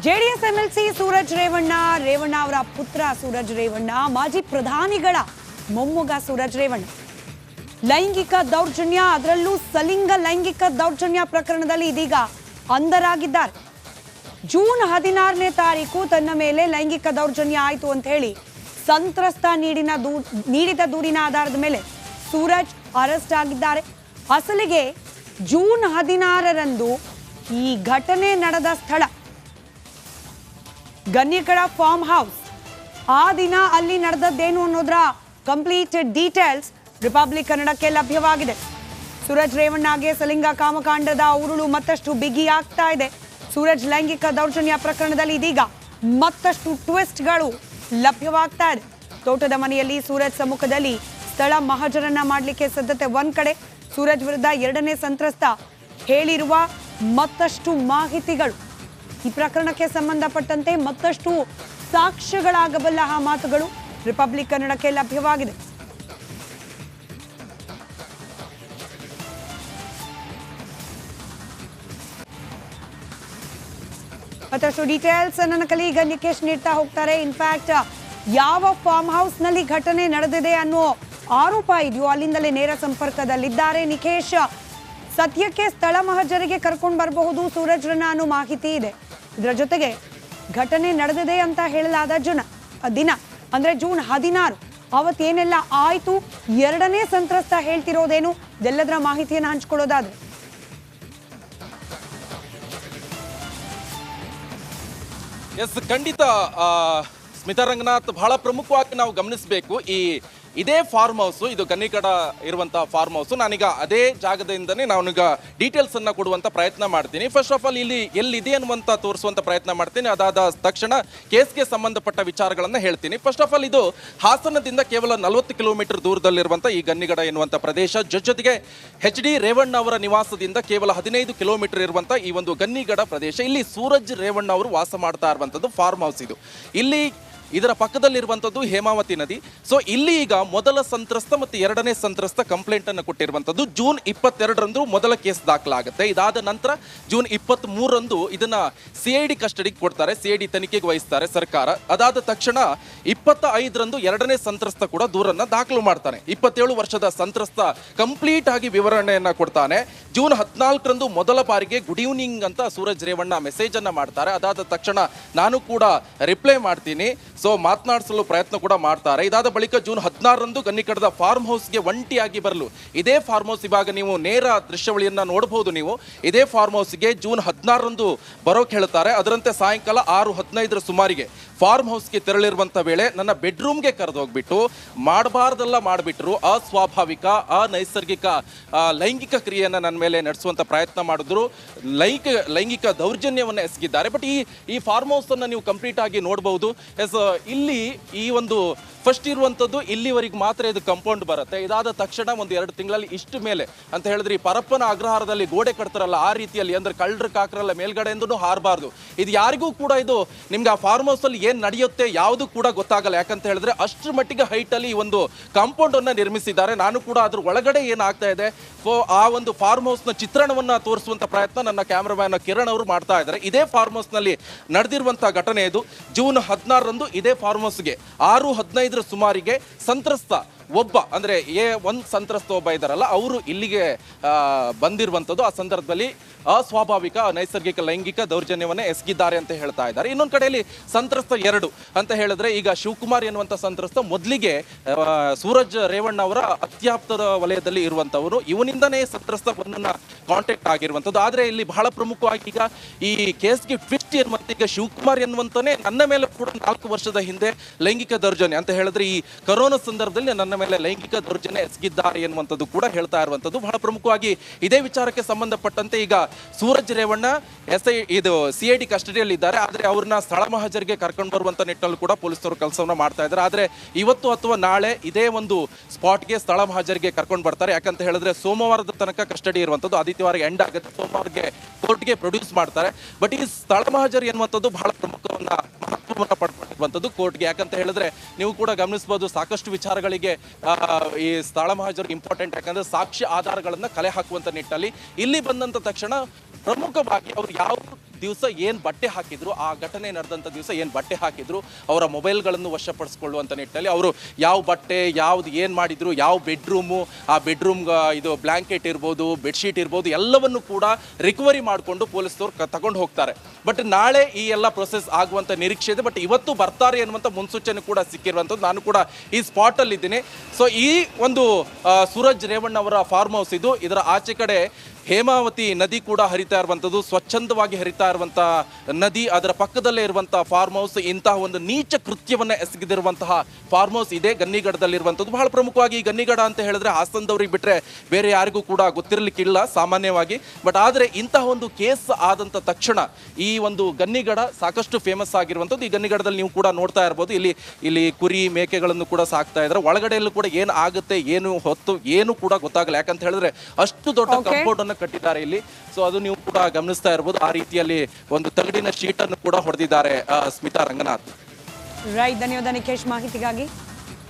JDS MLC Suraj Revanna ಅವರ ಪುತ್ರ ಸೂರಜ್ ರೇವಣ್ಣ, ಮಾಜಿ ಪ್ರಧಾನಿಗಳ ಮೊಮ್ಮಗ ಸೂರಜ್ ರೇವಣ್ಣ ಲೈಂಗಿಕ ದೌರ್ಜನ್ಯ, ಅದರಲ್ಲೂ ಸಲಿಂಗ ಲೈಂಗಿಕ ದೌರ್ಜನ್ಯ ಪ್ರಕರಣದಲ್ಲಿ ಇದೀಗ ಅಂಧರಾಗಿದ್ದಾರೆ. ಜೂನ್ 16ನೇ ತಾರೀಕು ತನ್ನ ಮೇಲೆ ಲೈಂಗಿಕ ದೌರ್ಜನ್ಯ ಆಯಿತು ಅಂತ ಹೇಳಿ ಸಂತ್ರಸ್ತ ನೀಡಿದ ದೂರಿನ ಆಧಾರದ ಮೇಲೆ ಸೂರಜ್ ಅರೆಸ್ಟ್ ಆಗಿದ್ದಾರೆ. ಅಸಲಿಗೆ ಜೂನ್ 16ರಂದು ಈ ಘಟನೆ ನಡೆದ ಸ್ಥಳ ಗನ್ನಿಕಡ ಫಾರ್ಮ್ ಹೌಸ್. ಆ ದಿನ ಅಲ್ಲಿ ನಡೆದದ್ದೇನು ಅನ್ನೋದರ ಕಂಪ್ಲೀಟ್ ಡೀಟೇಲ್ಸ್ ರಿಪಬ್ಲಿಕ್ ಕನ್ನಡಕ್ಕೆ ಲಭ್ಯವಾಗಿದೆ. ಸೂರಜ್ ರೇವಣ್ಣಗೆ ಸಲಿಂಗ ಕಾಮಕಾಂಡದ ಉರುಳು ಮತ್ತಷ್ಟು ಬಿಗಿ ಆಗ್ತಾ ಇದೆ. ಸೂರಜ್ ಲೈಂಗಿಕ ದೌರ್ಜನ್ಯ ಪ್ರಕರಣದಲ್ಲಿ ಇದೀಗ ಮತ್ತಷ್ಟು ಟ್ವಿಸ್ಟ್ಗಳು ಲಭ್ಯವಾಗ್ತಾ ಇದೆ. ತೋಟದ ಮನೆಯಲ್ಲಿ ಸೂರಜ್ ಸಮ್ಮುಖದಲ್ಲಿ ಸ್ಥಳ ಮಹಜರನ್ನ ಮಾಡಲಿಕ್ಕೆ ಸಿದ್ಧತೆ ಒಂದ್ ಕಡೆ, ಸೂರಜ್ ವಿರುದ್ಧ ಎರಡನೇ ಸಂತ್ರಸ್ತ ಹೇಳಿರುವ ಮತ್ತಷ್ಟು ಮಾಹಿತಿಗಳು, ಈ ಪ್ರಕರಣಕ್ಕೆ ಸಂಬಂಧಪಟ್ಟಂತೆ ಮತ್ತಷ್ಟು ಸಾಕ್ಷ್ಯಗಳಾಗಬಲ್ಲ ಮಾತುಗಳು ರಿಪಬ್ಲಿಕ್ ಕನ್ನಡಕ್ಕೆ ಲಭ್ಯವಾಗಿದೆ. ಮತ್ತಷ್ಟು ಡೀಟೇಲ್ಸ್ ನನ್ನ ಕಲೀಗ ನಿಕೇಶ್ ನೀಡ್ತಾ ಹೋಗ್ತಾರೆ. ಇನ್ಫ್ಯಾಕ್ಟ್ ಯಾವ ಫಾರ್ಮ್ ಹೌಸ್ ನಲ್ಲಿ ಘಟನೆ ನಡೆದಿದೆ ಅನ್ನೋ ಆರೋಪ ಇದೆಯೋ ಅಲ್ಲಿಂದಲೇ ನೇರ ಸಂಪರ್ಕದಲ್ಲಿದ್ದಾರೆ ನಿಕೇಶ್. ಸದ್ಯಕ್ಕೆ ಸ್ಥಳ ಮಹಜರಿಗೆ ಕರ್ಕೊಂಡು ಬರಬಹುದು ಸೂರಜ್ರನ್ನ ಅನ್ನೋ ಮಾಹಿತಿ ಇದೆ. ಇದರ ಜೊತೆಗೆ ಘಟನೆ ನಡೆದಿದೆ ಅಂತ ಹೇಳಲಾದ ದಿನ ಅಂದ್ರೆ ಜೂನ್ 16, ಅವತ್ತೇನೆಲ್ಲ ಆಯ್ತು, ಎರಡನೇ ಸಂತ್ರಸ್ತ ಹೇಳ್ತಿರೋದೇನು, ಇದೆಲ್ಲದರ ಮಾಹಿತಿಯನ್ನು ಹಂಚ್ಕೊಳ್ಳೋದಾದ್ರೆ ಎಸ್ ಖಂಡಿತ ಸ್ಮಿತಾ ರಂಗನಾಥ್, ಬಹಳ ಪ್ರಮುಖವಾಗಿ ನಾವು ಗಮನಿಸಬೇಕು. ಇದೇ ಫಾರ್ಮ್ ಹೌಸ್, ಇದು ಗನ್ನಿಕಡ ಇರುವಂತಹ ಫಾರ್ಮ್ ಹೌಸ್. ನಾನೀಗ ಅದೇ ಜಾಗದಿಂದನೇ ನಾನೀಗ ಡೀಟೇಲ್ಸ್ ಅನ್ನ ಕೊಡುವಂತ ಪ್ರಯತ್ನ ಮಾಡ್ತೀನಿ. ಫಸ್ಟ್ ಆಫ್ ಆಲ್ ಇಲ್ಲಿ ಎಲ್ಲಿದೆ ಅನ್ನುವಂತ ತೋರಿಸುವಂತ ಪ್ರಯತ್ನ ಮಾಡ್ತೀನಿ. ಅದಾದ ತಕ್ಷಣ ಕೇಸ್ಗೆ ಸಂಬಂಧಪಟ್ಟ ವಿಚಾರಗಳನ್ನ ಹೇಳ್ತೀನಿ. ಫಸ್ಟ್ ಆಫ್ ಆಲ್ ಇದು ಹಾಸನದಿಂದ ಕೇವಲ 40 ಕಿಲೋಮೀಟರ್ ದೂರದಲ್ಲಿರುವಂತ ಈ ಗನ್ನಿಗಡ ಎನ್ನುವಂತ ಪ್ರದೇಶ, ಜೊತೆಗೆ HD ರೇವಣ್ಣ ಅವರ ನಿವಾಸದಿಂದ ಕೇವಲ 15 ಕಿಲೋಮೀಟರ್ ಇರುವಂತ ಈ ಒಂದು ಗನ್ನಿಗಡ ಪ್ರದೇಶ. ಇಲ್ಲಿ ಸೂರಜ್ ರೇವಣ್ಣ ಅವರು ವಾಸ ಮಾಡ್ತಾ ಇರುವಂತದ್ದು ಫಾರ್ಮ್ ಹೌಸ್ ಇದು. ಇಲ್ಲಿ ಇದರ ಪಕ್ಕದಲ್ಲಿರುವಂಥದ್ದು ಹೇಮಾವತಿ ನದಿ. ಸೊ ಇಲ್ಲಿ ಈಗ ಮೊದಲ ಸಂತ್ರಸ್ತ ಮತ್ತು ಎರಡನೇ ಸಂತ್ರಸ್ತ ಕಂಪ್ಲೇಂಟ್ ಅನ್ನು ಕೊಟ್ಟಿರುವಂಥದ್ದು. ಜೂನ್ 22ರಂದು ಮೊದಲ ಕೇಸ್ ದಾಖಲಾಗುತ್ತೆ. ಇದಾದ ನಂತರ ಜೂನ್ 23ರಂದು ಇದನ್ನ CID ಕಸ್ಟಡಿಗೆ ಕೊಡ್ತಾರೆ, CID ತನಿಖೆಗೆ ವಹಿಸ್ತಾರೆ ಸರ್ಕಾರ. ಅದಾದ ತಕ್ಷಣ 25ರಂದು ಎರಡನೇ ಸಂತ್ರಸ್ತ ಕೂಡ ದೂರನ್ನ ದಾಖಲು ಮಾಡ್ತಾನೆ. 27 ವರ್ಷದ ಸಂತ್ರಸ್ತ ಕಂಪ್ಲೀಟ್ ಆಗಿ ವಿವರಣೆಯನ್ನ ಕೊಡ್ತಾನೆ. ಜೂನ್ 14ರಂದು ಮೊದಲ ಬಾರಿಗೆ ಗುಡ್ ಈವ್ನಿಂಗ್ ಅಂತ ಸೂರಜ್ ರೇವಣ್ಣ ಮೆಸೇಜ್ ಅನ್ನ ಮಾಡ್ತಾರೆ. ಅದಾದ ತಕ್ಷಣ ನಾನು ಕೂಡ ರಿಪ್ಲೈ ಮಾಡ್ತೀನಿ, ಸೊ ಮಾತನಾಡಿಸಲು ಪ್ರಯತ್ನ ಕೂಡ ಮಾಡ್ತಾರೆ. ಇದಾದ ಬಳಿಕ ಜೂನ್ 16ರಂದು ಗನ್ನಿಕಡದ ಫಾರ್ಮ್ ಹೌಸ್ಗೆ ಒಂಟಿಯಾಗಿ ಬರಲು, ಇದೇ ಫಾರ್ಮ್ ಹೌಸ್ ಇವಾಗ ನೀವು ನೇರ ದೃಶ್ಯಾವಳಿಯನ್ನ ನೋಡಬಹುದು ನೀವು. ಇದೇ ಫಾರ್ಮ್ ಹೌಸ್ಗೆ ಜೂನ್ 16ರಂದು ಬರೋಕೆ ಹೇಳ್ತಾರೆ. ಅದರಂತೆ ಸಾಯಂಕಾಲ 6:15ರ ಸುಮಾರಿಗೆ ಫಾರ್ಮ್ ಹೌಸ್ಗೆ ತೆರಳಿರುವಂಥ ವೇಳೆ ನನ್ನ ಬೆಡ್ರೂಮ್ಗೆ ಕರೆದೋಗ್ಬಿಟ್ಟು ಮಾಡಬಾರ್ದೆಲ್ಲ ಮಾಡಿಬಿಟ್ರು. ಅಸ್ವಾಭಾವಿಕ ಅನೈಸರ್ಗಿಕ ಲೈಂಗಿಕ ಕ್ರಿಯೆಯನ್ನು ನನ್ನ ಮೇಲೆ ನಡೆಸುವಂಥ ಪ್ರಯತ್ನ ಮಾಡಿದ್ರು. ಲೈಂಗಿಕ ದೌರ್ಜನ್ಯವನ್ನು ಎಸಗಿದ್ದಾರೆ. ಬಟ್ ಈ ಫಾರ್ಮ್ ಹೌಸನ್ನು ನೀವು ಕಂಪ್ಲೀಟ್ ಆಗಿ ನೋಡ್ಬೋದು. ಇಲ್ಲಿ ಈ ಒಂದು ಫಸ್ಟ್ ಇರುವಂಥದ್ದು ಇಲ್ಲಿವರೆಗೆ ಮಾತ್ರ ಇದು ಕಂಪೌಂಡ್ ಬರುತ್ತೆ. ಇದಾದ ತಕ್ಷಣ ಒಂದು 2 ತಿಂಗಳಲ್ಲಿ ಇಷ್ಟು ಮೇಲೆ ಅಂತ ಹೇಳಿದ್ರೆ ಈ ಪರಪ್ಪನ ಅಗ್ರಹಾರದಲ್ಲಿ ಗೋಡೆ ಕಟ್ತಾರಲ್ಲ ಆ ರೀತಿಯಲ್ಲಿ, ಅಂದ್ರೆ ಕಳ್ಳರು ಕಾಕರಲ್ಲ ಮೇಲ್ಗಡೆಯಿಂದೂ ಹಾರಬಾರ್ದು. ಇದು ಯಾರಿಗೂ ಕೂಡ ಇದು ನಿಮ್ಗೆ ಆ ಫಾರ್ಮ್ ಹೌಸ್ ಅಲ್ಲಿ ಏನ್ ನಡೆಯುತ್ತೆ ಯಾವುದು ಕೂಡ ಗೊತ್ತಾಗಲ್ಲ. ಯಾಕಂತ ಹೇಳಿದ್ರೆ ಅಷ್ಟರ ಮಟ್ಟಿಗೆ ಹೈಟ್ ಅಲ್ಲಿ ಈ ಒಂದು ಕಾಂಪೌಂಡ್ ಅನ್ನ ನಿರ್ಮಿಸಿದ್ದಾರೆ. ನಾನು ಕೂಡ ಅದ್ರ ಒಳಗಡೆ ಏನಾಗ್ತಾ ಇದೆ ಆ ಒಂದು ಫಾರ್ಮ್ ಹೌಸ್ ನ ಚಿತ್ರಣವನ್ನ ತೋರಿಸುವಂತ ಪ್ರಯತ್ನ ನನ್ನ ಕ್ಯಾಮರಾಮ್ಯಾನ್ ಕಿರಣ್ ಅವರು ಮಾಡ್ತಾ ಇದ್ದಾರೆ. ಇದೇ ಫಾರ್ಮ್ ಹೌಸ್ ನಲ್ಲಿ ನಡೆದಿರುವಂತಹ ಘಟನೆ ಇದು. ಜೂನ್ 16ರಂದು ಇದೇ ಫಾರ್ಮ್ ಹೌಸ್ಗೆ 6:15 ಸುಮಾರಿಗೆ ಸಂತ್ರಸ್ತ ಒಬ್ಬ, ಅಂದ್ರೆ ಒಂದು ಸಂತ್ರಸ್ತ ಒಬ್ಬ ಇದ್ದಾರಲ್ಲ, ಅವರು ಇಲ್ಲಿಗೆ ಬಂದಿರುವಂಥದ್ದು. ಆ ಸಂದರ್ಭದಲ್ಲಿ ಅಸ್ವಾಭಾವಿಕ ನೈಸರ್ಗಿಕ ಲೈಂಗಿಕ ದೌರ್ಜನ್ಯವನ್ನೇ ಎಸಗಿದ್ದಾರೆ ಅಂತ ಹೇಳ್ತಾ ಇದ್ದಾರೆ. ಇನ್ನೊಂದು ಕಡೆಯಲ್ಲಿ ಸಂತ್ರಸ್ತ 2 ಅಂತ ಹೇಳಿದ್ರೆ ಈಗ ಶಿವಕುಮಾರ್ ಎನ್ನುವಂಥ ಸಂತ್ರಸ್ತ ಮೊದಲಿಗೆ ಸೂರಜ್ ರೇವಣ್ಣ ಅವರ ಅತ್ಯಾಪ್ತರ ವಲಯದಲ್ಲಿ ಇರುವಂಥವರು. ಇವನಿಂದನೇ ಸಂತ್ರಸ್ತ ಒಂದನ್ನ ಕಾಂಟ್ಯಾಕ್ಟ್ ಆಗಿರುವಂಥದ್ದು. ಆದರೆ ಇಲ್ಲಿ ಬಹಳ ಪ್ರಮುಖವಾಗಿ ಈಗ ಈ ಕೇಸ್ಗೆ ಟ್ವಿಸ್ಟ್ ಎನ್ನುವಂತ ಈಗ ಶಿವಕುಮಾರ್ ಎನ್ನುವಂತಾನೆ ನನ್ನ ಮೇಲೆ ಕೂಡ 4 ವರ್ಷದ ಹಿಂದೆ ಲೈಂಗಿಕ ದೌರ್ಜನ್ಯ ಅಂತ ಹೇಳಿದ್ರೆ ಈ ಕೊರೋನಾ ಸಂದರ್ಭದಲ್ಲಿ ನನ್ನ ಮೇಲೆ ಲೈಂಗಿಕ ದೌರ್ಜನ್ಯ ಎಸಗಿದ್ದಾರೆ ಎನ್ನುವಂಥದ್ದು ಕೂಡ ಹೇಳ್ತಾ ಇರುವಂಥದ್ದು. ಬಹಳ ಪ್ರಮುಖವಾಗಿ ಇದೇ ವಿಚಾರಕ್ಕೆ ಸಂಬಂಧಪಟ್ಟಂತೆ ಈಗ ಸೂರಜ್ ರೇವಣ್ಣ CID ಕಸ್ಟಡಿಯಲ್ಲಿ ಇದ್ದಾರೆ. ಆದರೆ ಅವ್ರನ್ನ ಸ್ಥಳ ಮಹಜರಿಗೆ ಕರ್ಕೊಂಡು ಬರುವಂತ ನಿಟ್ಟಿನಲ್ಲಿ ಕೂಡ ಪೊಲೀಸರು ಕೆಲಸವನ್ನ ಮಾಡ್ತಾ ಇದ್ದಾರೆ. ಆದರೆ ಇವತ್ತು ಅಥವಾ ನಾಳೆ ಇದೇ ಒಂದು ಸ್ಪಾಟ್ಗೆ ಸ್ಥಳ ಮಹಜರಿಗೆ ಕರ್ಕೊಂಡು ಬರ್ತಾರೆ. ಯಾಕಂತ ಹೇಳಿದ್ರೆ ಸೋಮವಾರದ ತನಕ ಕಸ್ಟಡಿ ಇರುವಂಥದ್ದು, ಆದಿತ್ಯವಾರ ಎಂಡ್ ಆಗುತ್ತೆ, ಸೋಮವಾರಕ್ಕೆ ಕೋರ್ಟ್ಗೆ ಪ್ರೊಡ್ಯೂಸ್ ಮಾಡ್ತಾರೆ. ಬಟ್ ಈ ಸ್ಥಳ ಮಹಜರ್ ಎನ್ನುವಂಥದ್ದು ಬಹಳ ಮಹತ್ವವನ್ನು ಪಡ್ಕೊಂಡಿರುವಂಥದ್ದು ಕೋರ್ಟ್ಗೆ. ಯಾಕಂತ ಹೇಳಿದ್ರೆ ನೀವು ಕೂಡ ಗಮನಿಸಬಹುದು, ಸಾಕಷ್ಟು ವಿಚಾರಗಳಿಗೆ ಈ ಸ್ಥಳ ಮಹಜರ್ ಇಂಪಾರ್ಟೆಂಟ್. ಯಾಕಂದ್ರೆ ಸಾಕ್ಷ್ಯ ಆಧಾರಗಳನ್ನ ಕಲೆ ಹಾಕುವಂತ ನಿಟ್ಟಿನಲ್ಲಿ ಇಲ್ಲಿ ಬಂದಂತ ತಕ್ಷಣ ಪ್ರಮುಖವಾಗಿ ಅವರು ಯಾವ ದಿವಸ ಏನು ಬಟ್ಟೆ ಹಾಕಿದ್ರು, ಆ ಘಟನೆ ನಡೆದಂಥ ದಿವಸ ಏನು ಬಟ್ಟೆ ಹಾಕಿದ್ರು, ಅವರ ಮೊಬೈಲ್ಗಳನ್ನು ವಶಪಡಿಸ್ಕೊಳ್ಳುವಂಥ ನಿಟ್ಟಿನಲ್ಲಿ ಅವರು ಯಾವ ಬಟ್ಟೆ ಯಾವ್ದು ಏನು ಮಾಡಿದ್ರು, ಯಾವ ಬೆಡ್ರೂಮು, ಆ ಬೆಡ್ರೂಮ್ ಇದು ಬ್ಲ್ಯಾಂಕೆಟ್ ಇರ್ಬೋದು, ಬೆಡ್ಶೀಟ್ ಇರ್ಬೋದು, ಎಲ್ಲವನ್ನು ಕೂಡ ರಿಕವರಿ ಮಾಡಿಕೊಂಡು ಪೊಲೀಸ್ನವ್ರು ತಗೊಂಡು ಹೋಗ್ತಾರೆ. ಬಟ್ ನಾಳೆ ಈ ಎಲ್ಲ ಪ್ರೊಸೆಸ್ ಆಗುವಂಥ ನಿರೀಕ್ಷೆ ಇದೆ. ಬಟ್ ಇವತ್ತು ಬರ್ತಾರೆ ಅನ್ನುವಂಥ ಮುನ್ಸೂಚನೆ ಕೂಡ ಸಿಕ್ಕಿರುವಂಥದ್ದು. ನಾನು ಕೂಡ ಈ ಸ್ಪಾಟಲ್ಲಿ ಇದ್ದೀನಿ. ಸೊ ಈ ಒಂದು ಸೂರಜ್ ರೇವಣ್ಣ ಅವರ ಫಾರ್ಮ್ ಹೌಸ್ ಇದು. ಇದರ ಆಚೆ ಕಡೆ ಹೇಮಾವತಿ ನದಿ ಕೂಡ ಹರಿತಾ ಇರುವಂಥದ್ದು, ಸ್ವಚ್ಛಂದವಾಗಿ ಹರಿತಾ ಇರುವಂಥ ನದಿ. ಅದರ ಪಕ್ಕದಲ್ಲೇ ಇರುವಂಥ ಫಾರ್ಮ್ ಹೌಸ್. ಇಂತಹ ಒಂದು ನೀಚ ಕೃತ್ಯವನ್ನು ಎಸಗಿದಿರುವಂತಹ ಫಾರ್ಮ್ ಹೌಸ್ ಇದೆ ಗನ್ನಿಗಡದಲ್ಲಿರುವಂಥದ್ದು. ಬಹಳ ಪ್ರಮುಖವಾಗಿ ಈ ಗನ್ನಿಗಡ ಅಂತ ಹೇಳಿದ್ರೆ ಹಾಸನದವ್ರಿಗೆ ಬಿಟ್ಟರೆ ಬೇರೆ ಯಾರಿಗೂ ಕೂಡ ಗೊತ್ತಿರಲಿಕ್ಕಿಲ್ಲ ಸಾಮಾನ್ಯವಾಗಿ. ಬಟ್ ಆದರೆ ಇಂತಹ ಒಂದು ಕೇಸ್ ಆದಂಥ ತಕ್ಷಣ ಈ ಒಂದು ಗನ್ನಿಗಡ ಸಾಕಷ್ಟು ಫೇಮಸ್ ಆಗಿರುವಂಥದ್ದು. ಈ ಗನ್ನಿಗಡದಲ್ಲಿ ನೀವು ಕೂಡ ನೋಡ್ತಾ ಇರ್ಬೋದು, ಇಲ್ಲಿ ಕುರಿ ಮೇಕೆಗಳನ್ನು ಕೂಡ ಸಾಕ್ತಾ ಇದ್ದಾರೆ. ಒಳಗಡೆಯಲ್ಲೂ ಕೂಡ ಏನು ಆಗುತ್ತೆ ಏನು ಹೊತ್ತು ಏನು ಕೂಡ ಗೊತ್ತಾಗಲ್ಲ. ಯಾಕಂತ ಹೇಳಿದ್ರೆ ಅಷ್ಟು ದೊಡ್ಡ ಕಂಪೌಂಡ್ ಅನ್ನು ಕಟ್ಟಿದ್ದಾರೆ ಇಲ್ಲಿ. ಸೊ ಅದು ನೀವು ಕೂಡ ಗಮನಿಸ್ತಾ ಇರಬಹುದು. ಆ ರೀತಿಯಲ್ಲಿ ಒಂದು ತಗಡಿನ ಶೀಟ್ ಅನ್ನು ಕೂಡ ಹೊಡೆದಿದ್ದಾರೆ ಸ್ಮಿತಾ ರಂಗನಾಥ್. ರೈಟ್, ಧನ್ಯವಾದ ನಿಖೇಶ್ ಮಾಹಿತಿಗಾಗಿ.